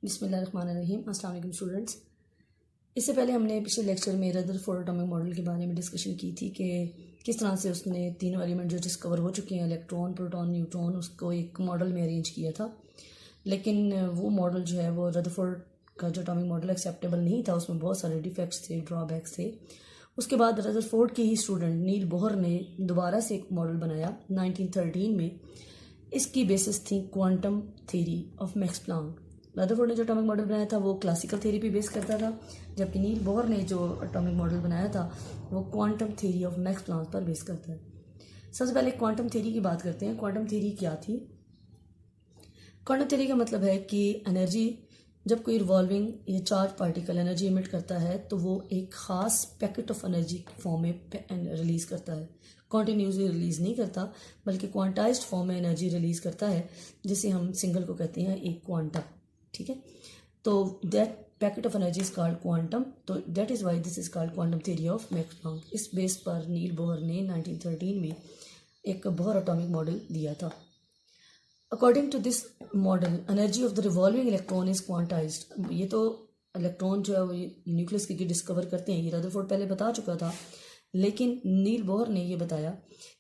बिस्मिल्लाहिर्रहमानिर्रहीम। अस्सलाम वालेकुम स्टूडेंट्स। इससे पहले हमने पिछले लेक्चर में रदरफोर्ड एटॉमिक मॉडल के बारे में डिस्कशन की थी कि किस तरह से उसने तीनों एलिमेंट जो डिस्कवर हो चुके हैं, इलेक्ट्रॉन, प्रोटॉन, न्यूट्रॉन, उसको एक मॉडल में अरेंज किया था। लेकिन वो मॉडल जो है वो रदरफोर्ड का जो एटॉमिक मॉडल एक्सेप्टेबल नहीं था, उसमें बहुत सारे डिफेक्ट्स थे, ड्रॉबैक्स थे। उसके बाद रदरफोर्ड के ही स्टूडेंट नील बोहर ने दोबारा से एक मॉडल बनाया 1913 में। इसकी बेसिस थी quantum theory of Max Planck. Rutherford ने जो एटॉमिक मॉडल बनाया था वो क्लासिकल थ्योरी पे बेस करता था, जबकि नील बोहर ने जो एटॉमिक मॉडल बनाया था वो quantum theory of Max Planck पर बेस करता है। सबसे पहले क्वांटम थ्योरी की बात करते हैं। क्वांटम थ्योरी क्या थी? क्वांटम थ्योरी का मतलब है कि एनर्जी, जब कोई रिवॉल्विंग या चार्ज पार्टिकल एनर्जी इमिट करता है तो वो एक ख़ास पैकेट ऑफ एनर्जी की फॉर्म में रिलीज़ करता है। कॉन्टीन्यूसली रिलीज़ नहीं करता, बल्कि क्वांटाइज्ड फॉर्म में एनर्जी रिलीज़ करता है, जिसे हम सिंगल को कहते हैं एक क्वांटम। ठीक है, तो that packet of energy is called quantum. तो that is why this is called quantum theory of Max Planck. इस बेस पर नील बोहर ने 1913 में एक बोहर एटॉमिक मॉडल दिया था। According to this model, energy of the revolving electron is quantized. ये तो इलेक्ट्रॉन जो है वो न्यूक्लियस के डिस्कवर करते हैं, ये रदरफोर्ड पहले बता चुका था, लेकिन नील बोहर ने ये बताया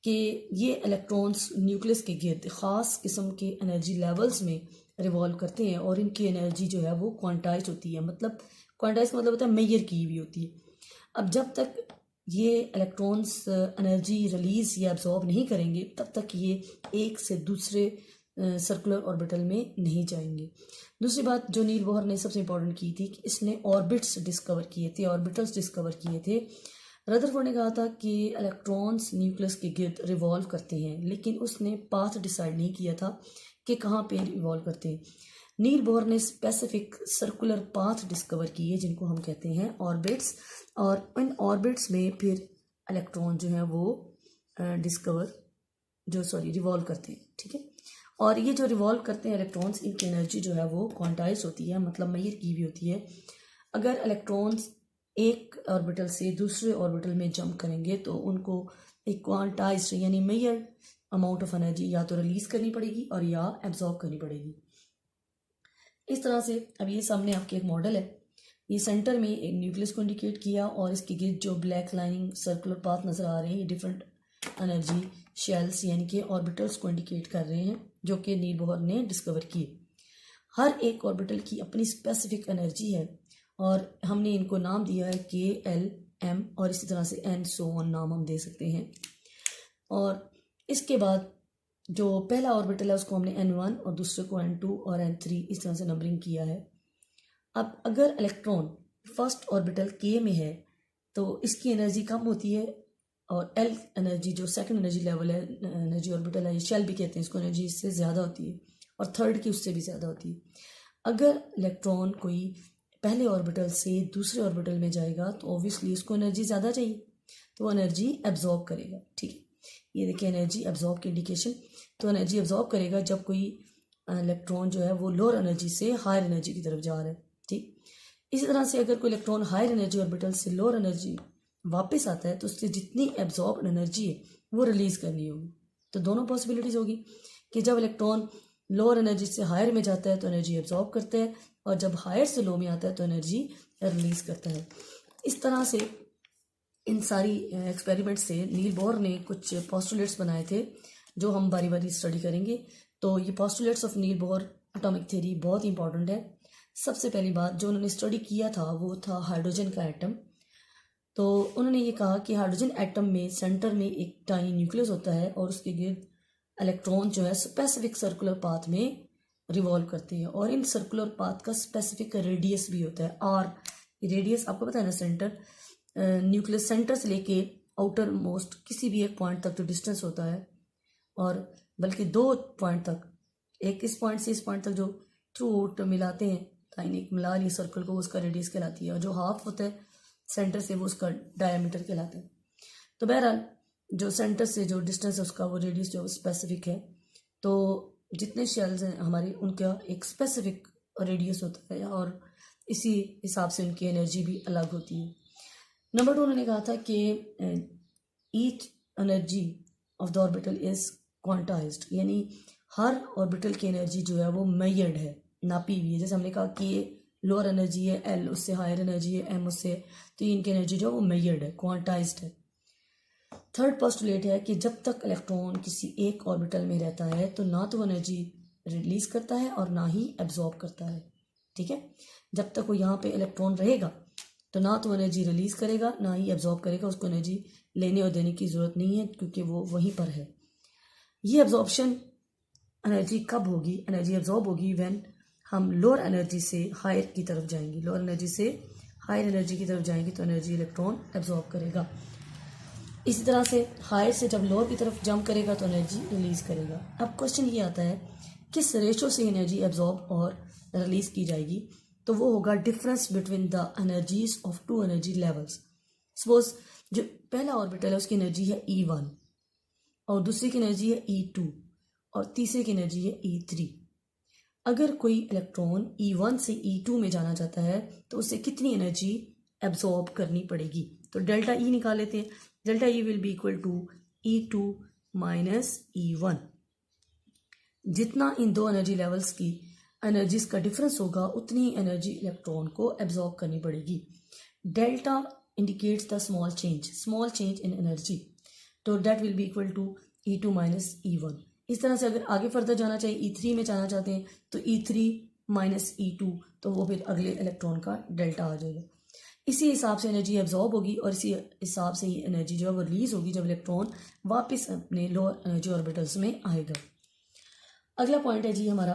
कि ये इलेक्ट्रॉन्स न्यूक्लियस के गिर्द ख़ास किस्म के एनर्जी लेवल्स में रिवॉल्व करते हैं और इनकी एनर्जी जो है वो क्वांटाइज्ड होती है। मतलब क्वांटाइज का मतलब होता है मेजर की हुई होती है। अब जब तक ये इलेक्ट्रॉन्स एनर्जी रिलीज़ या एब्जॉर्ब नहीं करेंगे, तब तक ये एक से दूसरे सर्कुलर ऑर्बिटल में नहीं जाएंगे। दूसरी बात जो नील बोहर ने सबसे इंपॉर्टेंट की थी कि इसने ऑर्बिट्स डिस्कवर किए थे, ऑर्बिटल्स डिस्कवर किए थे। रदरफोर्ड ने कहा था कि इलेक्ट्रॉन्स न्यूक्लियस के गिर्द रिवॉल्व करते हैं, लेकिन उसने पाथ डिसाइड नहीं किया था कि कहाँ पे रिवॉल्व करते हैं। नील बोहर ने स्पेसिफिक सर्कुलर पाथ डिस्कवर किए, जिनको हम कहते हैं ऑर्बिट्स, और इन ऑर्बिट्स में फिर इलेक्ट्रॉन जो है वो रिवॉल्व करते हैं। ठीक है, और ये जो रिवॉल्व करते हैं इलेक्ट्रॉन्स, इनकी एनर्जी जो है वो क्वांटाइज होती है, मतलब मेजर की भी होती है। अगर इलेक्ट्रॉन्स एक ऑर्बिटल से दूसरे ऑर्बिटल में जंप करेंगे तो उनको एक क्वांटाइज्ड यानी मेजर अमाउंट ऑफ एनर्जी या तो रिलीज करनी पड़ेगी और या एब्जॉर्ब करनी पड़ेगी। इस तरह से अब ये सामने आपके एक मॉडल है। ये सेंटर में एक न्यूक्लियस को इंडिकेट किया और इसके गिर्द जो ब्लैक लाइनिंग सर्कुलर पाथ नजर आ रहे हैं, ये डिफरेंट एनर्जी शेल्स यानी कि ऑर्बिटल्स को इंडिकेट कर रहे हैं, जो कि नील बोहर ने डिस्कवर किए। हर एक ऑर्बिटल की अपनी स्पेसिफिक एनर्जी है और हमने इनको नाम दिया है KL, M और इसी तरह से एंड सो ऑन नाम हम दे सकते हैं। और इसके बाद जो पहला ऑर्बिटल है उसको हमने N1 और दूसरे को N2 और N3 इस तरह से नंबरिंग किया है। अब अगर इलेक्ट्रॉन फर्स्ट ऑर्बिटल K में है तो इसकी एनर्जी कम होती है, और L एनर्जी जो सेकंड एनर्जी लेवल है, एनर्जी ऑर्बिटल है, शेल भी कहते हैं इसको, एनर्जी इससे ज़्यादा होती है, और थर्ड की उससे भी ज़्यादा होती है। अगर इलेक्ट्रॉन कोई पहले ऑर्बिटल से दूसरे ऑर्बिटल में जाएगा तो ऑब्वियसली उसको एनर्जी ज़्यादा चाहिए, तो वो एनर्जी एब्जॉर्ब करेगा। ठीक है, ये देखिए एनर्जी एब्जॉर्ब की इंडिकेशन। तो एनर्जी एब्जॉर्ब करेगा जब कोई इलेक्ट्रॉन जो है वो लोअर एनर्जी से हायर एनर्जी की तरफ जा रहा है। ठीक, इसी तरह से अगर कोई इलेक्ट्रॉन हायर एनर्जी ऑर्बिटल से लोअर एनर्जी वापस आता है तो उससे जितनी एब्जॉर्ब एनर्जी है वो रिलीज करनी होगी। तो दोनों पॉसिबिलिटीज होगी कि जब इलेक्ट्रॉन लोअर एनर्जी से हायर में जाता है तो एनर्जी एब्जॉर्ब करता है, और जब हायर से लो में आता है तो एनर्जी रिलीज करता है। इस तरह से इन सारी एक्सपेरिमेंट से नील बोहर ने कुछ पोस्टुलेट्स बनाए थे जो हम बारी बारी स्टडी करेंगे। तो ये postulates of Niels Bohr atomic theory बहुत इंपॉर्टेंट है। सबसे पहली बात जो उन्होंने स्टडी किया था वो था हाइड्रोजन का एटम। तो उन्होंने ये कहा कि हाइड्रोजन एटम में सेंटर में एक टाइनी न्यूक्लियस होता है और उसके गिर्द इलेक्ट्रॉन जो है स्पेसिफिक सर्कुलर पाथ में रिवॉल्व करते हैं, और इन सर्कुलर पाथ का स्पेसिफिक रेडियस भी होता है R। रेडियस आपको पता है ना, सेंटर न्यूक्लियस सेंटर से लेके आउटर मोस्ट किसी भी एक पॉइंट तक जो डिस्टेंस होता है, और बल्कि 2 पॉइंट तक, एक इस पॉइंट से इस पॉइंट तक जो थ्रू आउट मिलाते हैं लाइन एक मिला ली सर्कल को, उसका रेडियस कहलाती है, और जो हाफ होता है सेंटर से वो उसका डायमीटर कहलाता है। तो बहरहाल जो सेंटर से जो डिस्टेंस है उसका वो रेडियस जो स्पेसिफिक है। तो जितने शेल्स हैं हमारे उनका एक स्पेसिफिक रेडियस होता है और इसी हिसाब से उनकी एनर्जी भी अलग होती है। नंबर 2 उन्होंने कहा था कि each energy of the orbital is quantized, यानी हर ऑर्बिटल की एनर्जी जो है वो मेजर्ड है। नापी हुई है। जैसे हमने कहा कि ये लोअर एनर्जी है, एल उससे हायर एनर्जी है, एम उससे, तो इनकी एनर्जी जो है वो मेजर्ड है, क्वांटाइज्ड है। थर्ड पोस्टुलेट है कि जब तक इलेक्ट्रॉन किसी एक ऑर्बिटल में रहता है तो ना तो एनर्जी रिलीज करता है और ना ही एब्जॉर्ब करता है। ठीक है, जब तक वो यहाँ पे इलेक्ट्रॉन रहेगा तो ना तो एनर्जी रिलीज करेगा ना ही एब्जॉर्ब करेगा, उसको एनर्जी लेने और देने की ज़रूरत नहीं है क्योंकि वो वहीं पर है। ये एब्जॉर्प्शन एनर्जी कब होगी? एनर्जी एब्जॉर्ब होगी व्हेन हम लोअर एनर्जी से हायर की तरफ जाएंगे। लोअर एनर्जी से हायर एनर्जी की तरफ जाएंगे तो एनर्जी इलेक्ट्रॉन एब्जॉर्ब करेगा। इसी तरह से हायर से जब लोअर की तरफ जंप करेगा तो एनर्जी रिलीज करेगा। अब क्वेश्चन ये आता है किस रेशो से एनर्जी एब्जॉर्ब और रिलीज की जाएगी? तो वो होगा difference between the energies of two energy levels. Suppose जो पहला ऑर्बिटल है उसकी एनर्जी है E1 और दूसरी की एनर्जी है E2 और तीसरे की एनर्जी है E3। अगर कोई इलेक्ट्रॉन E1 से E2 में जाना चाहता है तो उसे कितनी एनर्जी एब्जॉर्ब करनी पड़ेगी? तो डेल्टा E निकाल लेते हैं। Delta E will be equal to E2 minus E1। जितना इन दो एनर्जी लेवल्स की एनर्जीज का डिफरेंस होगा उतनी ही एनर्जी इलेक्ट्रॉन को एब्जॉर्ब करनी पड़ेगी। Delta indicates the small change in energy, तो that will be equal to E2 minus E1। इस तरह से अगर आगे फर्दर जाना चाहिए E3 में जाना चाहते हैं तो E3 माइनस E2, तो वो फिर अगले इलेक्ट्रॉन का डेल्टा आ जाएगा। इसी हिसाब से एनर्जी एब्जॉर्ब होगी और इसी हिसाब से ही एनर्जी जो है वो रिलीज होगी जब इलेक्ट्रॉन वापस अपने लोअर एनर्जी ऑर्बिटल्स में आएगा। अगला पॉइंट है जी हमारा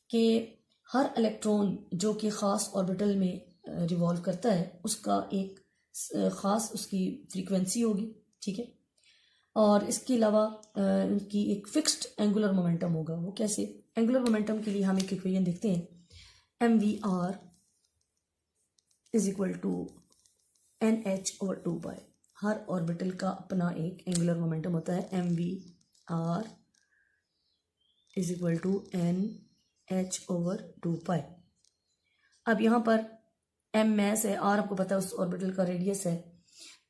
कि हर इलेक्ट्रॉन जो कि ख़ास ऑर्बिटल में रिवॉल्व करता है उसका एक ख़ास उसकी फ्रीक्वेंसी होगी। ठीक है, और इसके अलावा उनकी एक फिक्स्ड एंगुलर मोमेंटम होगा। वो कैसे? एंगुलर मोमेंटम के लिए हम एक इक्वेशन देखते हैं, mvr is equal to NH/2π। हर ऑर्बिटल का अपना एक एंगुलर मोमेंटम होता है, mvr is equal to NH/2π। अब यहाँ पर m मैस है, r आपको पता है उस ऑर्बिटल का रेडियस है।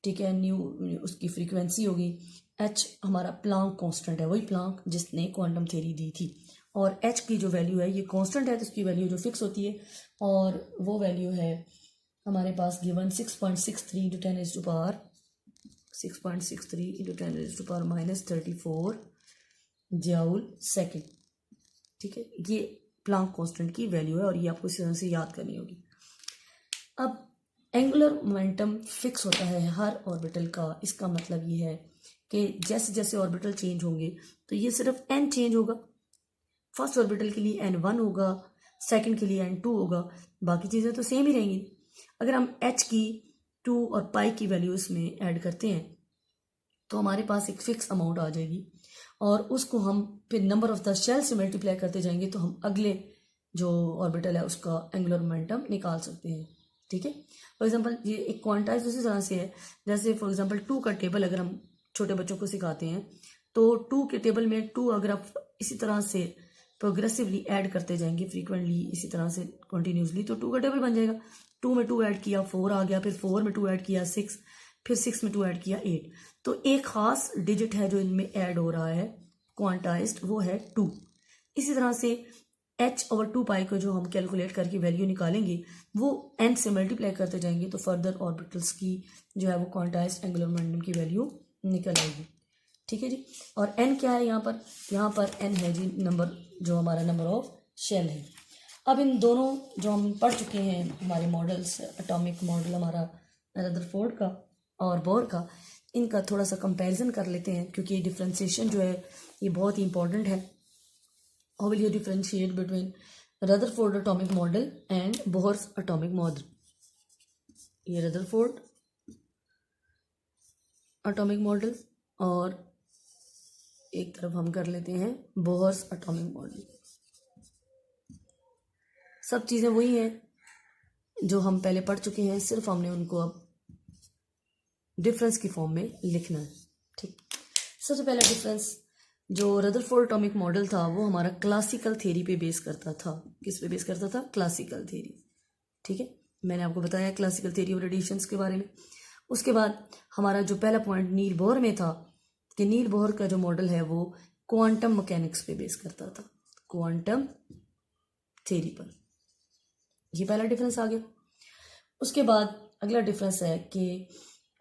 ठीक है, न्यू उसकी फ्रीक्वेंसी होगी, h हमारा प्लांक कांस्टेंट है, वही प्लांक जिसने क्वांटम थ्योरी दी थी। और h की जो वैल्यू है ये कांस्टेंट है तो उसकी वैल्यू जो फिक्स होती है और वो वैल्यू है हमारे पास given 6.63 into 10⁻⁻⁻³ minus 34 joule second. ठीक है, ये प्लांक कांस्टेंट की वैल्यू है और ये आपको इस तरह से याद करनी होगी। अब एंगुलर मोमेंटम फिक्स होता है हर ऑर्बिटल का, इसका मतलब ये है कि जैसे जैसे ऑर्बिटल चेंज होंगे तो ये सिर्फ n चेंज होगा। फर्स्ट ऑर्बिटल के लिए n1 होगा, सेकंड के लिए n2 होगा, बाकी चीज़ें तो सेम ही रहेंगी। अगर हम h की 2 और पाई की वैल्यू इसमें ऐड करते हैं तो हमारे पास एक फिक्स अमाउंट आ जाएगी और उसको हम फिर नंबर ऑफ द शेल से मल्टीप्लाई करते जाएंगे तो हम अगले जो ऑर्बिटल है उसका एंगुलर मोमेंटम निकाल सकते हैं। ठीक है, फॉर एग्जांपल ये एक क्वांटाइज उसी तरह से है जैसे फॉर एग्जांपल 2 का टेबल अगर हम छोटे बच्चों को सिखाते हैं तो 2 के टेबल में 2 अगर आप इसी तरह से प्रोग्रेसिवली ऐड करते जाएंगे फ्रीक्वेंटली इसी तरह से कंटिन्यूसली तो 2 का टेबल बन जाएगा। 2 में 2 ऐड किया 4 आ गया, फिर 4 में 2 ऐड किया 6, फिर 6 में 2 ऐड किया 8। तो एक खास डिजिट है जो इनमें ऐड हो रहा है क्वांटाइज्ड, वो है 2। इसी तरह से h/2π को जो हम कैलकुलेट करके वैल्यू निकालेंगे वो n से मल्टीप्लाई करते जाएंगे तो फर्दर ऑर्बिटल्स की जो है वो क्वांटाइज्ड एंगुलर मोमेंटम की वैल्यू निकल आएगी। ठीक है जी, और n क्या है यहाँ पर n है जी नंबर, जो हमारा नंबर ऑफ शेल है। अब इन दोनों जो हम पढ़ चुके हैं हमारे मॉडल्स, एटॉमिक मॉडल हमारा रदरफोर्ड का और बोर का, इनका थोड़ा सा कंपैरिजन कर लेते हैं क्योंकि ये डिफ्रेंशिएशन जो है ये बहुत ही इंपॉर्टेंट है। How will you differentiate between Rutherford atomic model and Bohr's atomic model? ये रदरफोर्ड एटॉमिक मॉडल और एक तरफ हम कर लेते हैं बोहर्स एटॉमिक मॉडल। सब चीज़ें वही हैं जो हम पहले पढ़ चुके हैं, सिर्फ हमने उनको अब डिफरेंस की फॉर्म में लिखना है। ठीक, सबसे पहला डिफरेंस जो रदरफोर्ड एटॉमिक मॉडल था वो हमारा क्लासिकल थ्योरी पे बेस करता था। किस पे बेस करता था? Classical theory. ठीक है, मैंने आपको बताया क्लासिकल थ्योरी ऑफ रेडिएशंस के बारे में। उसके बाद हमारा जो पहला पॉइंट नील बोहर में था कि नील बोहर का जो मॉडल है वो क्वांटम मैकेनिक्स पे बेस करता था, क्वांटम थ्योरी पर। ये पहला डिफरेंस आ गया। उसके बाद अगला डिफरेंस है कि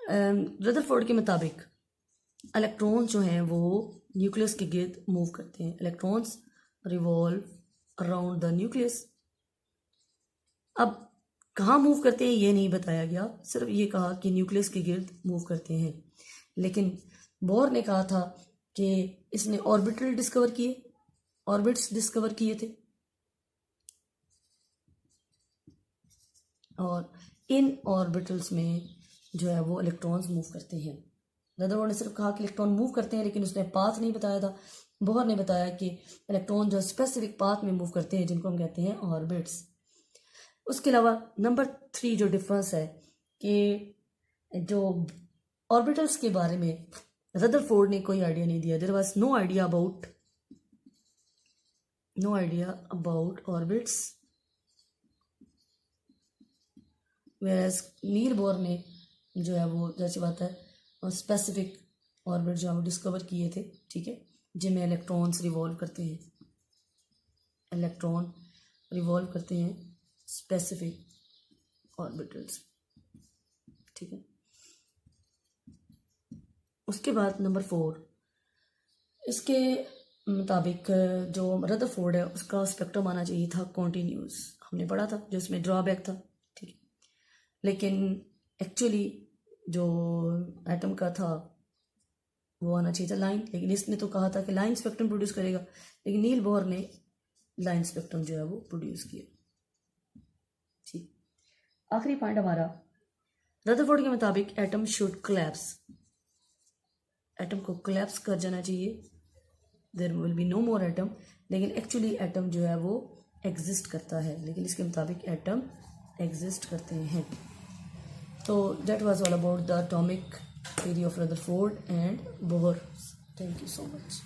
रदरफोर्ड के मुताबिक इलेक्ट्रॉन्स जो हैं वो न्यूक्लियस के गिर्द मूव करते हैं। Electrons revolve around the nucleus. अब कहाँ मूव करते हैं ये नहीं बताया गया, सिर्फ ये कहा कि न्यूक्लियस के गिर्द मूव करते हैं। लेकिन बोर ने कहा था कि इसने ऑर्बिटल डिस्कवर किए, ऑर्बिट्स डिस्कवर किए थे, और इन ऑर्बिटल्स में जो है वो इलेक्ट्रॉन्स मूव करते हैं। रदरफोर्ड ने सिर्फ कहा कि इलेक्ट्रॉन मूव करते हैं, लेकिन उसने पाथ नहीं बताया था। बोर ने बताया कि इलेक्ट्रॉन जो स्पेसिफिक पाथ में मूव करते हैं, जिनको हम कहते हैं ऑर्बिट्स। उसके अलावा नंबर 3 जो डिफरेंस है कि जो ऑर्बिटल्स के बारे में रदरफोर्ड ने कोई आइडिया नहीं दिया। There was no idea about orbits, whereas Niels Bohr ने जो है वो जैसी बात है स्पेसिफिक ऑर्बिट जो है वो डिस्कवर किए थे, ठीक है, जिनमें इलेक्ट्रॉन्स रिवॉल्व करते हैं, इलेक्ट्रॉन रिवॉल्व करते हैं स्पेसिफिक ऑर्बिटल्स, ठीक है। उसके बाद नंबर 4, इसके मुताबिक जो रदरफोर्ड है उसका स्पेक्ट्रम आना चाहिए था कॉन्टिन्यूस। हमने पढ़ा था जो इसमें ड्रॉबैक था, ठीक है। लेकिन एक्चुअली जो एटम का था वो आना चाहिए था लाइन, लेकिन इसने तो कहा था कि लाइन स्पेक्ट्रम प्रोड्यूस करेगा, लेकिन नील बोर ने लाइन स्पेक्ट्रम जो है वो प्रोड्यूस किया, ठीक। आखिरी पॉइंट हमारा, रदरफोर्ड के मुताबिक एटम शुड कोलैप्स, एटम को कोलैप्स कर जाना चाहिए, there will be no more atom. लेकिन एक्चुअली एटम जो है वो एग्जिस्ट करता है, लेकिन इसके मुताबिक एटम एग्जिस्ट करते हैं। तो that was all about the atomic theory of Rutherford and Bohr. Thank you so much.